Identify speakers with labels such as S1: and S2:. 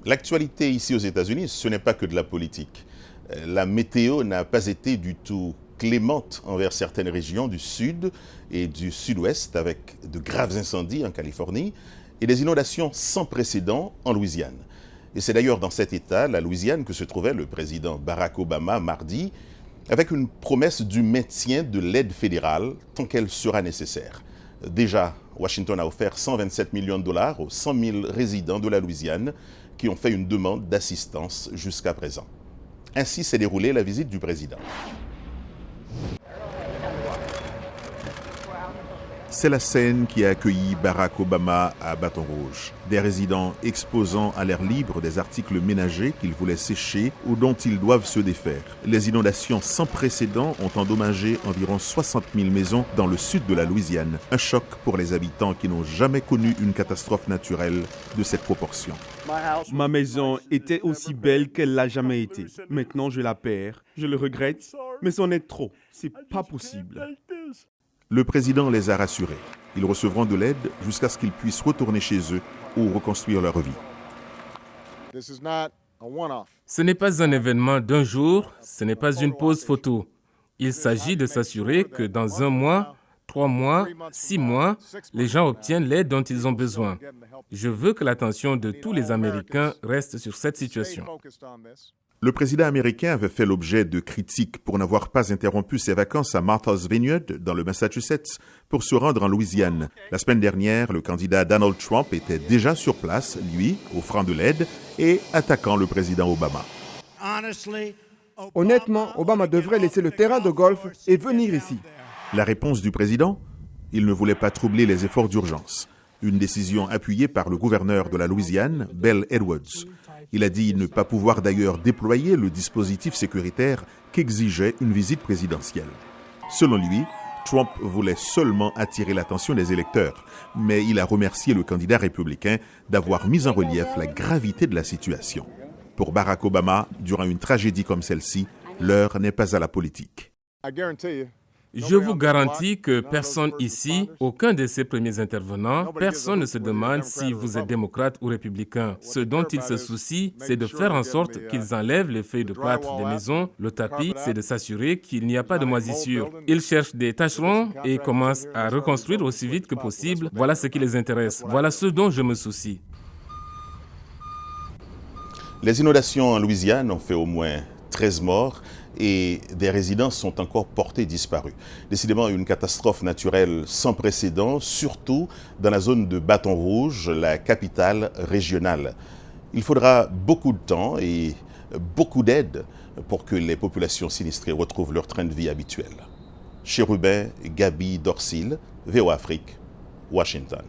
S1: L'actualité ici aux États-Unis, ce n'est pas que de la politique. La météo n'a pas été du tout clémente envers certaines régions du sud et du sud-ouest, avec de graves incendies en Californie et des inondations sans précédent en Louisiane. Et c'est d'ailleurs dans cet état, la Louisiane, que se trouvait le président Barack Obama mardi, avec une promesse du maintien de l'aide fédérale tant qu'elle sera nécessaire. Déjà, Washington a offert 127 millions de dollars aux 100 000 résidents de la Louisiane qui ont fait une demande d'assistance jusqu'à présent. Ainsi s'est déroulée la visite du président. C'est la scène qui a accueilli Barack Obama à Baton Rouge. Des résidents exposant à l'air libre des articles ménagers qu'ils voulaient sécher ou dont ils doivent se défaire. Les inondations sans précédent ont endommagé environ 60 000 maisons dans le sud de la Louisiane. Un choc pour les habitants qui n'ont jamais connu une catastrophe naturelle de cette proportion.
S2: Ma maison était aussi belle qu'elle l'a jamais été. Maintenant, je la perds. Je le regrette, mais c'en est trop. C'est pas possible.
S1: Le président les a rassurés. Ils recevront de l'aide jusqu'à ce qu'ils puissent retourner chez eux ou reconstruire leur vie.
S3: Ce n'est pas un événement d'un jour, ce n'est pas une pause photo. Il s'agit de s'assurer que dans 1 mois, 3 mois, 6 mois, les gens obtiennent l'aide dont ils ont besoin. Je veux que l'attention de tous les Américains reste sur cette situation.
S1: Le président américain avait fait l'objet de critiques pour n'avoir pas interrompu ses vacances à Martha's Vineyard, dans le Massachusetts, pour se rendre en Louisiane. La semaine dernière, le candidat Donald Trump était déjà sur place, lui, offrant de l'aide et attaquant le président Obama.
S4: Honnêtement, Obama devrait laisser le terrain de golf et venir ici.
S1: La réponse du président? Il ne voulait pas troubler les efforts d'urgence. Une décision appuyée par le gouverneur de la Louisiane, Bell Edwards. Il a dit ne pas pouvoir d'ailleurs déployer le dispositif sécuritaire qu'exigeait une visite présidentielle. Selon lui, Trump voulait seulement attirer l'attention des électeurs, mais il a remercié le candidat républicain d'avoir mis en relief la gravité de la situation. Pour Barack Obama, durant une tragédie comme celle-ci, l'heure n'est pas à la politique.
S3: Je vous garantis que personne ici, aucun de ces premiers intervenants, personne ne se demande si vous êtes démocrate ou républicain. Ce dont ils se soucient, c'est de faire en sorte qu'ils enlèvent les feuilles de plâtre des maisons. Le tapis, c'est de s'assurer qu'il n'y a pas de moisissure. Ils cherchent des tâcherons et commencent à reconstruire aussi vite que possible. Voilà ce qui les intéresse. Voilà ce dont je me soucie.
S1: Les inondations en Louisiane ont fait au moins 13 morts et des résidences sont encore portées disparues. Décidément, une catastrophe naturelle sans précédent, surtout dans la zone de Baton Rouge, la capitale régionale. Il faudra beaucoup de temps et beaucoup d'aide pour que les populations sinistrées retrouvent leur train de vie habituel. Chérubin, Gabi Dorsil, VOA Afrique, Washington.